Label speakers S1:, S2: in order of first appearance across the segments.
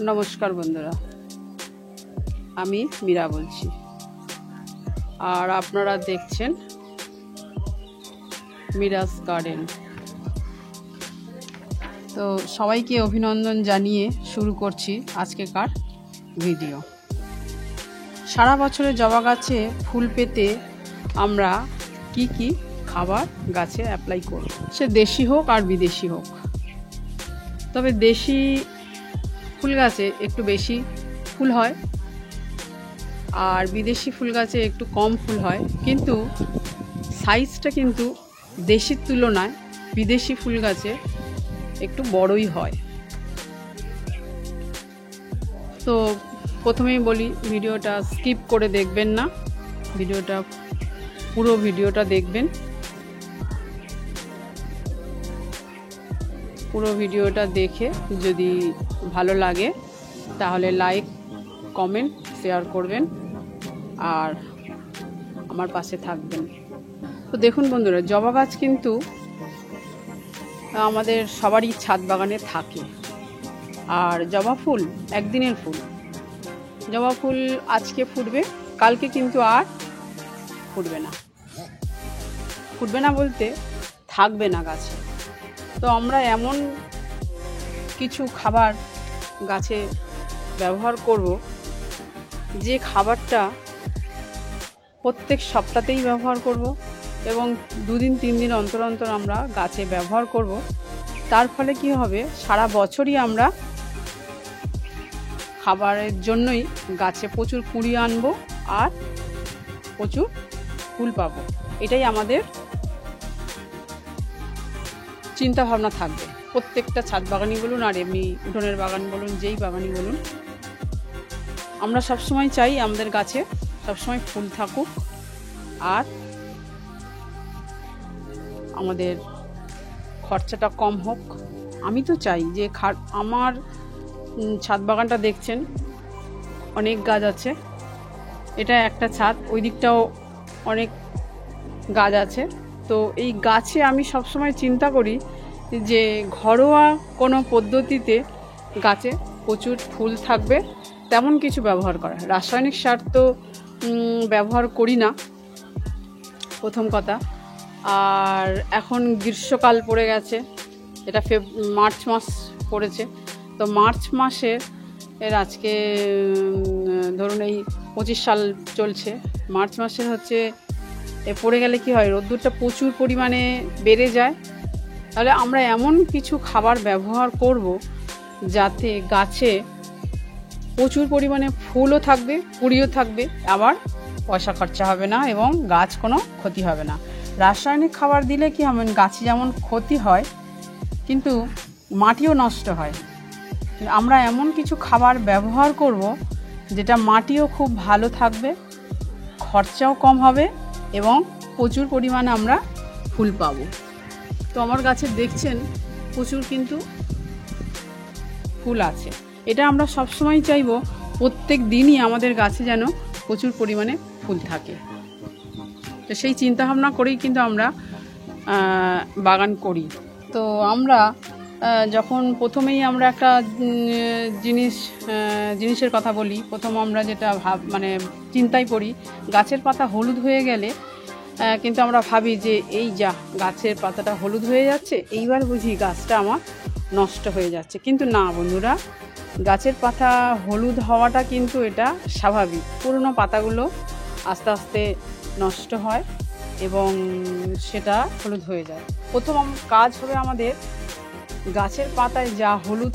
S1: নমস্কার বন্ধুরা, আমি মীরা বলছি আর আপনারা দেখছেন মীরাস গার্ডেন। তো সবাইকে অভিনন্দন জানিয়ে শুরু করছি আজকেকার ভিডিও। সারা বছরে জবা গাছে ফুল পেতে আমরা কি খাবার গাছে অ্যাপ্লাই করব, সে দেশি হোক আর বিদেশি হোক। তবে দেশি ফুল গাছে একটু বেশি ফুল হয় আর বিদেশি ফুল গাছে একটু কম ফুল হয়, কিন্তু সাইজটা কিন্তু দেশির তুলনায় বিদেশি ফুল গাছে একটু বড়ই হয়। তো প্রথমেই বলি, ভিডিওটা স্কিপ করে দেখবেন না, পুরো ভিডিওটা দেখবেন। পুরো ভিডিওটা দেখে যদি ভালো লাগে তাহলে লাইক, কমেন্ট, শেয়ার করবেন আর আমার পাশে থাকবেন। তো দেখুন বন্ধুরা, জবা গাছ কিন্তু আমাদের সবারই ছাদ বাগানে থাকে। আর জবা ফুল একদিনের ফুল। জবা ফুল আজকে ফুটবে, কালকে কিন্তু আর ফুটবে না বলতে থাকবে না গাছে। তো আমরা এমন কিছু খাবার গাছে ব্যবহার করব যে খাবারটা প্রত্যেক সপ্তাহতেই ব্যবহার করব এবং 2 দিন 3 দিন অন্তর অন্তর আমরা গাছে ব্যবহার করব। তার ফলে কি হবে, সারা বছরই আমরা খাবারের জন্যই গাছে প্রচুর কুঁড়ি আনবো আর প্রচুর ফুল পাবো। এটাই আমাদের চিন্তা ভাবনা থাকবে প্রত্যেকটা ছাদ বাগানি বলুন আর এমনি উঠোনের বাগান বলুন, যেই বাগানই বলুন। আমরা সবসময় চাই আমাদের গাছে সবসময় ফুল থাকুক আর আমাদের খরচাটা কম হোক। আমি তো চাই যে আমার ছাদ বাগানটা দেখছেন, অনেক গাছ আছে। এটা একটা ছাদ, ওই দিকটাও অনেক গাছ আছে। তো এই গাছে আমি সবসময় চিন্তা করি যে ঘরোয়া কোনো পদ্ধতিতে গাছে প্রচুর ফুল থাকবে তেমন কিছু ব্যবহার করা। রাসায়নিক সার তো ব্যবহার করি না, প্রথম কথা। আর এখন গ্রীষ্মকাল পড়ে গেছে, এটা মার্চ মাস পড়েছে। তো মার্চ মাসের আজকে ধরুন এই 25 সাল চলছে। মার্চ মাসে হচ্ছে পড়ে গেলে কি হয়, রোদ্দুরটা প্রচুর পরিমাণে বেড়ে যায়। তাহলে আমরা এমন কিছু খাবার ব্যবহার করব যাতে গাছে প্রচুর পরিমাণে ফুলও থাকবে, কুঁড়িও থাকবে, আবার পয়সা খরচা হবে না এবং গাছ কোনো ক্ষতি হবে না। রাসায়নিক খাবার দিলে কি হবে, গাছে যেমন ক্ষতি হয় কিন্তু মাটিও নষ্ট হয়। আমরা এমন কিছু খাবার ব্যবহার করব যেটা মাটিও খুব ভালো থাকবে, খরচাও কম হবে এবং প্রচুর পরিমাণে আমরা ফুল পাবো। তো আমার গাছে দেখছেন প্রচুর কিন্তু ফুল আছে। এটা আমরা সবসময় চাইবো প্রত্যেক দিনই আমাদের গাছে যেন প্রচুর পরিমাণে ফুল থাকে। তো সেই চিন্তাভাবনা করেই কিন্তু আমরা বাগান করি। তো আমরা যখন প্রথমেই আমরা একটা জিনিসের কথা বলি, প্রথম আমরা যেটা চিন্তাই করি, গাছের পাতা হলুদ হয়ে গেলে কিন্তু আমরা ভাবি যে এই যা গাছের পাতাটা হলুদ হয়ে যাচ্ছে, এইবার বুঝি গাছটা আমার নষ্ট হয়ে যাচ্ছে। কিন্তু না বন্ধুরা, গাছের পাতা হলুদ হওয়াটা কিন্তু এটা স্বাভাবিক। পুরনো পাতাগুলো আস্তে আস্তে নষ্ট হয় এবং সেটা হলুদ হয়ে যায়। প্রথম কাজ হবে আমাদের গাছের পাতায় যা হলুদ,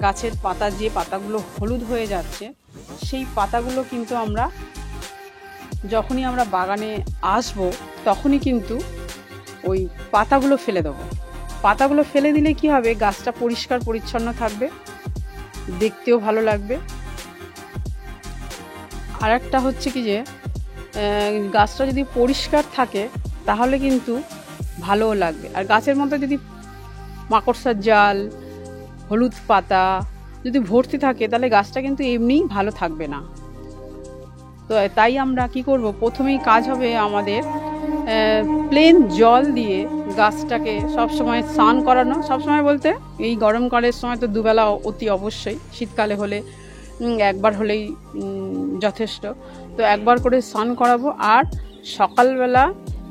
S1: গাছের পাতা যে পাতাগুলো হলুদ হয়ে যাচ্ছে, সেই পাতাগুলো কিন্তু আমরা যখনই আমরা বাগানে আসব তখনই কিন্তু ওই পাতাগুলো ফেলে দেবো। পাতাগুলো ফেলে দিলে কি হবে, গাছটা পরিষ্কার পরিচ্ছন্ন থাকবে, দেখতেও ভালো লাগবে। আর একটা হচ্ছে কি যে গাছটা যদি পরিষ্কার থাকে তাহলে কিন্তু ভালোও লাগবে। আর গাছের মধ্যে যদি মাকড়সার জাল, হলুদ পাতা যদি ভর্তি থাকে তাহলে গাছটা কিন্তু এমনিই ভালো থাকবে না। তো তাই আমরা কি করব, প্রথমেই কাজ হবে আমাদের প্লেন জল দিয়ে গাছটাকে সবসময় স্নান করানো, সবসময় বলতে এই গরমকালের সময় তো দুবেলা অতি অবশ্যই, শীতকালে হলে একবার হলেই যথেষ্ট। তো একবার করে স্নান করাবো, আর সকালবেলা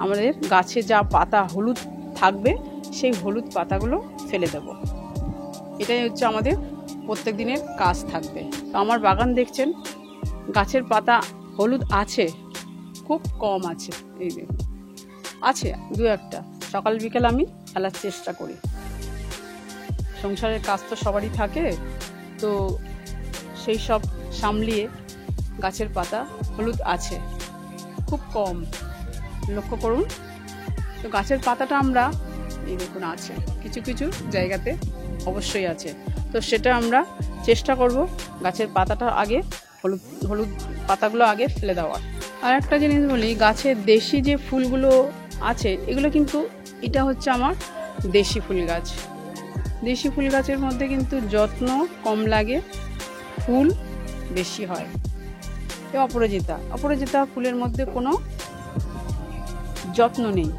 S1: আমাদের গাছে যা পাতা হলুদ থাকবে সেই হলুদ পাতাগুলো ফেলে দেব। এটাই হচ্ছে আমাদের প্রত্যেক দিনের কাজ থাকবে। তো আমার বাগান দেখছেন গাছের পাতা হলুদ আছে, খুব কম আছে, এই দেখুন আছে দু একটা। সকাল বিকেল আমি ফেলার চেষ্টা করি, সংসারের কাজ তো সবারই থাকে, তো সেই সব সামলিয়ে গাছের পাতা হলুদ আছে, খুব কম, লক্ষ্য করুন। তো গাছের পাতাটা আমরা এই দেখুন আছে, কিছু কিছু জায়গাতে অবশ্যই আছে, তো সেটা আমরা চেষ্টা করব গাছের পাতাটা আগে হলুদ হলুদ পাতাগুলো আগে ফেলে দেওয়ার। আর একটা জিনিস বলি, গাছের দেশি যে ফুলগুলো আছে এগুলো কিন্তু, এটা হচ্ছে আমার দেশি ফুল গাছ। দেশি ফুল গাছের মধ্যে কিন্তু যত্ন কম লাগে, ফুল বেশি হয়। অপরাজিতা ফুলের মধ্যে কোনো যত্ন নেই,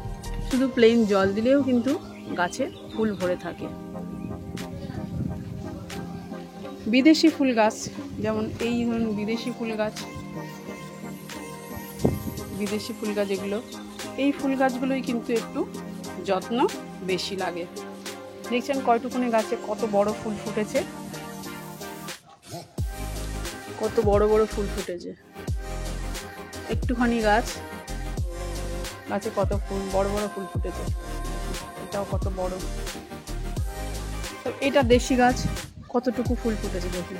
S1: শুধু প্লেন জল দিলেও কিন্তু গাছে ফুল ভরে থাকে। বিদেশি ফুল গাছ যেমন এই ধরুন বিদেশি ফুল গাছ এগুলো, এই ফুল গাছগুলোই কিন্তু একটু যত্ন বেশি লাগে। দেখছেন কয়টুকুনি গাছে কত বড় ফুল ফুটেছে, কত বড় বড় ফুল ফুটেছে। একটুখানি গাছে কত ফুল, বড় বড় ফুল ফুটেছে, এটাও কত বড়। তো এটা দেশি গাছ, কতটুকু ফুল ফুটেছে দেখুন।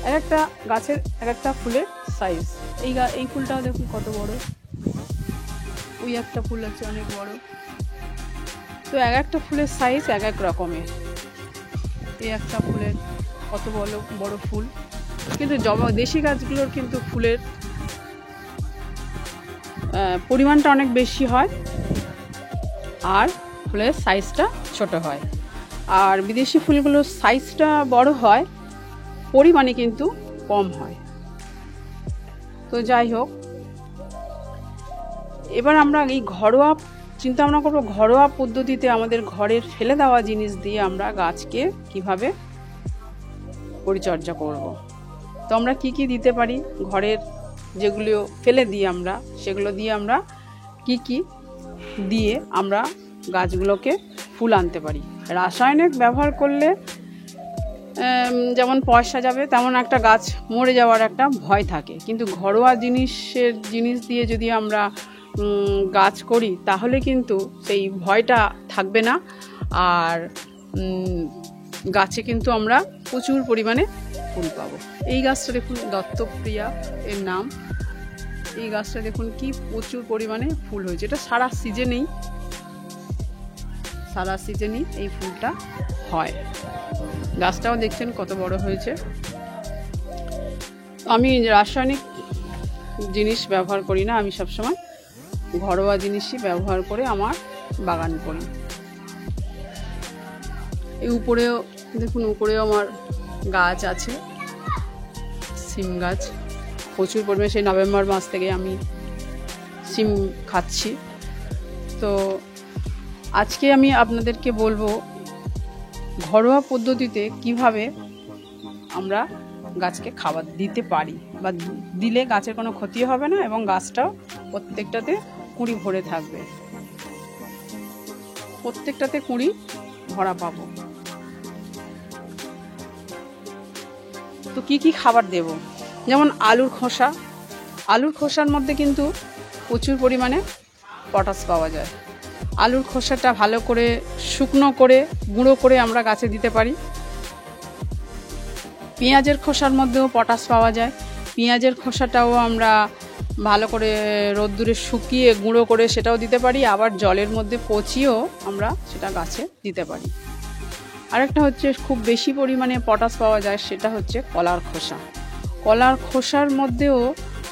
S1: এক একটা গাছের এক একটা ফুলের সাইজ। এই ফুলটাও দেখুন কত বড়, ওই একটা ফুল আছে অনেক বড়। তো এক একটা ফুলের সাইজ এক এক রকমের। এই একটা ফুলের কত বড় বড় ফুল, কিন্তু দেশি গাছগুলোর কিন্তু ফুলের পরিমাণটা অনেক বেশি হয় আর ফুলের সাইজটা ছোট হয়। আর বিদেশি ফুলগুলোর সাইজটা বড় হয়, পরিমাণে কিন্তু কম হয়। তো যাই হোক, এবার আমরা এই ঘরোয়া চিন্তা ভাবনা করবো, ঘরোয়া পদ্ধতিতে আমাদের ঘরের ফেলে দেওয়া জিনিস দিয়ে আমরা গাছকে কিভাবে পরিচর্যা করব। তো আমরা কি কি দিতে পারি, ঘরের যেগুলো ফেলে দিই আমরা, সেগুলো দিয়ে আমরা কি দিয়ে আমরা গাছগুলোকে ফুল আনতে পারি। রাসায়নিক ব্যবহার করলে যেমন পয়সা যাবে, তেমন একটা গাছ মরে যাওয়ার একটা ভয় থাকে, কিন্তু ঘরোয়া জিনিস দিয়ে যদি আমরা গাছ করি তাহলে কিন্তু সেই ভয়টা থাকবে না। আর গাছে কিন্তু আমরা প্রচুর পরিমাণে ফুল পাবো। এই গাছটা দেখুন, দত্তপ্রিয়া এর নাম। এই গাছটা দেখুন কি প্রচুর পরিমাণে ফুল হয়েছে। এটা সারা সিজনই এই ফুলটা হয়। গাছটাও দেখছেন কত বড় হয়েছে। আমি রাসায়নিক জিনিস ব্যবহার করি না, আমি সবসময় ঘরোয়া জিনিসই ব্যবহার করে আমার বাগান করি। এই উপরেও দেখুন, উপরেও আমার গাছ আছে, সিম গাছ প্রচুর পরিমাণে। সেই নভেম্বর মাস থেকে আমি সিম খাচ্ছি। তো আজকে আমি আপনাদেরকে বলবো ঘরোয়া পদ্ধতিতে কিভাবে আমরা গাছকে খাবার দিতে পারি, বা দিলে গাছের কোনো ক্ষতি হবে না এবং গাছটাও প্রত্যেকটাতে কুঁড়ি ভরে থাকবে, প্রত্যেকটাতে কুঁড়ি ভরা পাবো। তো কি খাবার দেব, যেমন আলুর খোসার মধ্যে কিন্তু প্রচুর পরিমাণে পটাশ পাওয়া যায়। আলুর খোসাটা ভালো করে শুকনো করে গুঁড়ো করে আমরা গাছে দিতে পারি। পেঁয়াজের খোসার মধ্যেও পটাশ পাওয়া যায়, পেঁয়াজের খোসাটাও আমরা ভালো করে রোদ্দুরে শুকিয়ে গুঁড়ো করে সেটাও দিতে পারি, আবার জলের মধ্যে পচিয়েও আমরা সেটা গাছে দিতে পারি। আরেকটা হচ্ছে খুব বেশি পরিমাণে পটাশ পাওয়া যায়, সেটা হচ্ছে কলার খোসার মধ্যেও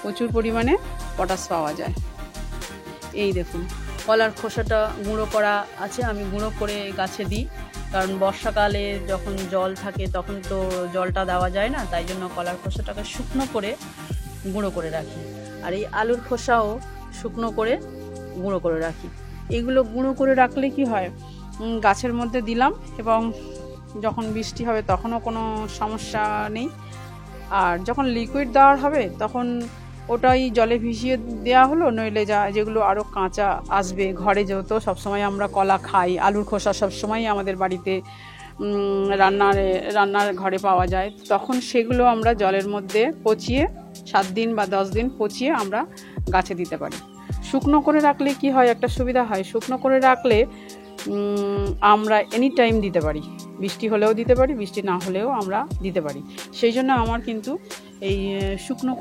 S1: প্রচুর পরিমাণে পটাশ পাওয়া যায়। এই দেখুন কলার খোসাটা গুঁড়ো করা আছে, আমি গুঁড়ো করে গাছে দিই, কারণ বর্ষাকালে যখন জল থাকে তখন তো জলটা দেওয়া যায় না, তাই জন্য কলার খোসাটাকে শুকনো করে গুঁড়ো করে রাখি। আর এই আলুর খোসাও শুকনো করে গুঁড়ো করে রাখি। এগুলো গুঁড়ো করে রাখলে কি হয়, গাছের মধ্যে দিলাম এবং যখন বৃষ্টি হবে তখনও কোনো সমস্যা নেই। আর যখন লিকুইড দেওয়ার হবে তখন ওটাই জলে ভিজিয়ে দেওয়া হলো, নইলে যেগুলো আরও কাঁচা আসবে, ঘরে যেহেতু সবসময় আমরা কলা খাই, আলুর খোসা সবসময় আমাদের বাড়িতে রান্নার ঘরে পাওয়া যায়, তখন সেগুলো আমরা জলের মধ্যে পচিয়ে 7 দিন বা 10 দিন পচিয়ে আমরা গাছে দিতে পারি। শুকনো করে রাখলে কি হয়, একটা সুবিধা হয়, শুকনো করে রাখলে আমরা এনি টাইম দিতে পারি, বৃষ্টি হলেও দিতে পারি, বৃষ্টি না হলেও আমরা দিতে পারি। সেই জন্য আমার কিন্তু এই শুকনো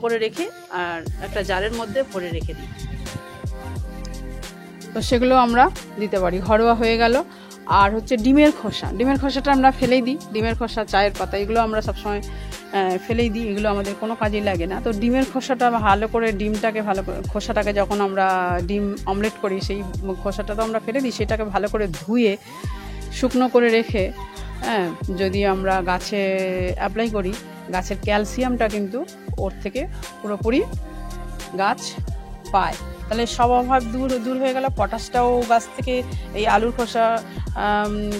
S1: করে রেখে আর একটা জারের মধ্যে ভরে রেখে দিই, তো সেগুলো আমরা দিতে পারি। ঘরোয়া হয়ে গেল। আর হচ্ছে ডিমের খোসাটা আমরা ফেলেই দিই, ডিমের খোসা, চায়ের পাতা, এগুলো আমরা সবসময় ফেলেই দিই, এগুলো আমাদের কোনো কাজেই লাগে না। তো ডিমের খোসাটা ভালো করে, খোসাটাকে যখন আমরা ডিম অমলেট করি, সেই খোসাটা তো আমরা ফেলে দিই, সেটাকে ভালো করে ধুয়ে শুকনো করে রেখে যদি আমরা গাছে অ্যাপ্লাই করি, গাছের ক্যালসিয়ামটা কিন্তু ওর থেকে পুরোপুরি গাছ পায়, তাহলে সব অভাব দূর হয়ে গেল। পটাশটাও গাছ থেকে, এই আলুর খোসা,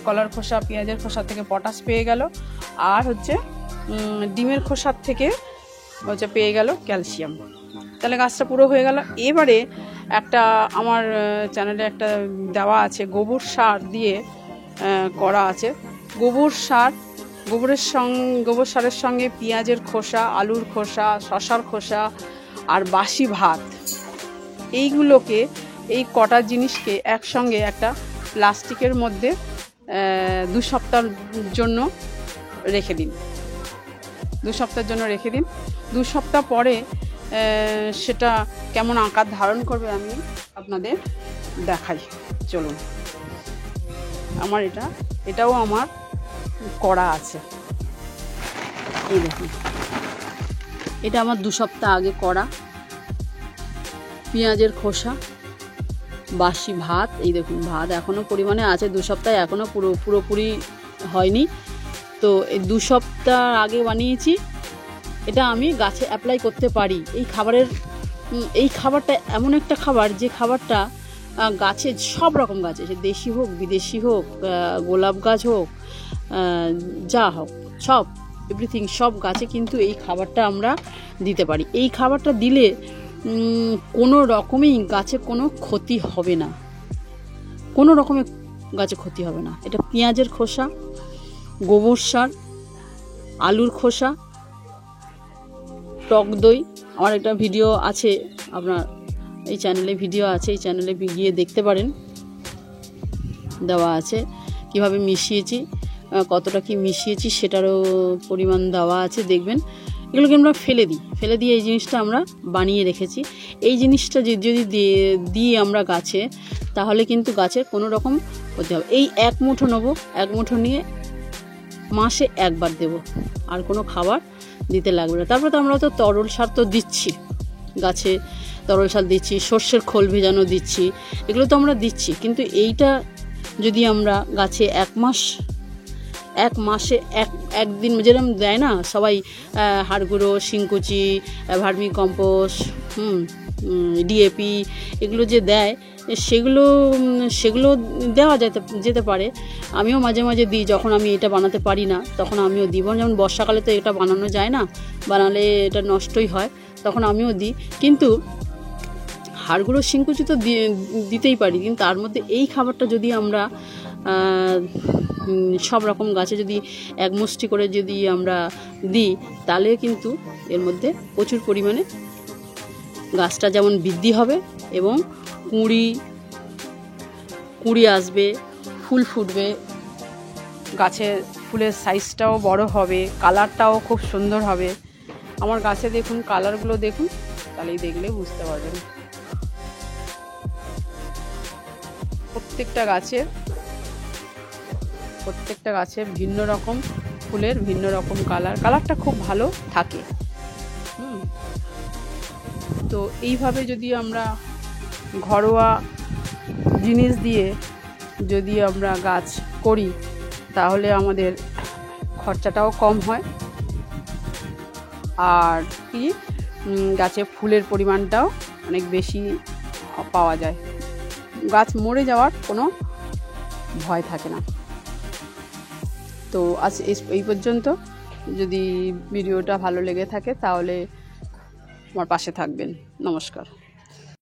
S1: কলার খোসা, পেঁয়াজের খোসা থেকে পটাশ পেয়ে গেল, আর হচ্ছে ডিমের খোসার থেকে হচ্ছে পেয়ে গেল ক্যালসিয়াম, তাহলে গাছটা পুরো হয়ে গেল। এবারে একটা আমার চ্যানেলে একটা দেওয়া আছে, গোবর সার দিয়ে করা আছে। গোবর সারের সঙ্গে পেঁয়াজের খোসা, আলুর খোসা, শশার খোসা আর বাসি ভাত, এইগুলোকে, এই কটা জিনিসকে একসঙ্গে একটা প্লাস্টিকের মধ্যে 2 সপ্তাহের জন্য রেখে দিন। 2 সপ্তাহের জন্য রেখে দিন। 2 সপ্তাহ পরে সেটা কেমন আকার ধারণ করবে আমি আপনাদের দেখাই, চলুন। আমার এটাও আমার করা আছে, এই দেখুন, এটা আমার 2 সপ্তাহ আগে করা। পেঁয়াজের খোসা, বাসি ভাত, এই দেখুন, ভাত এখনও পরিমাণে আছে, 2 সপ্তাহে এখনও পুরোপুরি হয়নি, তো এই 2 সপ্তাহ আগে বানিয়েছি। এটা আমি গাছে অ্যাপ্লাই করতে পারি। এই খাবারটা এমন একটা খাবার, যে খাবারটা গাছে, সব রকম গাছে, সে দেশি হোক, বিদেশি হোক, গোলাপ গাছ হোক, যা হোক, সব এভরিথিং, সব গাছে কিন্তু এই খাবারটা আমরা দিতে পারি। এই খাবারটা দিলে কোনো রকমেই গাছে কোনো ক্ষতি হবে না, কোনো রকমের গাছে ক্ষতি হবে না। এটা পেঁয়াজের খোসা, গোবর সার, আলুর খোসা, টক দই। আমার একটা ভিডিও আছে, আপনার এই চ্যানেলে ভিডিও আছে, এই চ্যানেলে গিয়ে দেখতে পারেন, দেওয়া আছে কিভাবে মিশিয়েছি, কতটা কি মিশিয়েছি সেটারও পরিমাণ দেওয়া আছে, দেখবেন। এগুলোকে আমরা ফেলে দিয়ে এই জিনিসটা আমরা বানিয়ে রেখেছি। এই জিনিসটা যদি দিই আমরা গাছে, তাহলে কিন্তু গাছের কোনো রকম ক্ষতি হবে। এই 1 মুঠো নেবো, 1 মুঠো নিয়ে মাসে 1 বার দেবো, আর কোনো খাবার দিতে লাগবে না। তারপরে তো আমরা তো তরল সার তো দিচ্ছি, গাছে তরল সার দিচ্ছি, সর্ষের খোল ভেজানো দিচ্ছি, এগুলো তো আমরা দিচ্ছি। কিন্তু এইটা যদি আমরা গাছে 1 মাসে একদিন, যেরকম দেয় না সবাই, হাড় গুঁড়ো, শিংকুচি, ভার্মি কম্পোস্ট, ডিএপি, এগুলো যে দেয়, সেগুলো দেওয়া যেতে পারে। আমিও মাঝে মাঝে দিই, যখন আমি এটা বানাতে পারি না তখন আমিও দিই। যেমন বর্ষাকালে তো এটা বানানো যায় না, বানালে এটা নষ্টই হয়, তখন আমিও দিই। কিন্তু হাড় গুঁড়ো, শিংকুচি তো দিতেই পারি, কিন্তু তার মধ্যে এই খাবারটা যদি আমরা সব রকম গাছে যদি 1 মুষ্টি করে যদি আমরা দিই, তাহলে কিন্তু এর মধ্যে প্রচুর পরিমাণে গাছটা যেমন বৃদ্ধি হবে, এবং কুঁড়ি আসবে, ফুল ফুটবে, গাছের ফুলের সাইজটাও বড় হবে, কালারটাও খুব সুন্দর হবে। আমার গাছে দেখুন, কালারগুলো দেখুন, তাহলেই দেখলে বুঝতে পারবেন। প্রত্যেকটা গাছের ভিন্ন রকম ফুলের ভিন্ন রকম কালারটা খুব ভালো থাকে। তো এইভাবে যদি আমরা ঘরোয়া জিনিস দিয়ে যদি আমরা গাছ করি, তাহলে আমাদের খরচাটাও কম হয়, আর কি গাছে ফুলের পরিমাণটাও অনেক বেশি পাওয়া যায়। গাছ মরে যাওয়ার কোনো ভয় থাকে না। তো আজ এই পর্যন্ত। যদি ভিডিওটা ভালো লেগে থাকে তাহলে আমার পাশে থাকবেন। নমস্কার।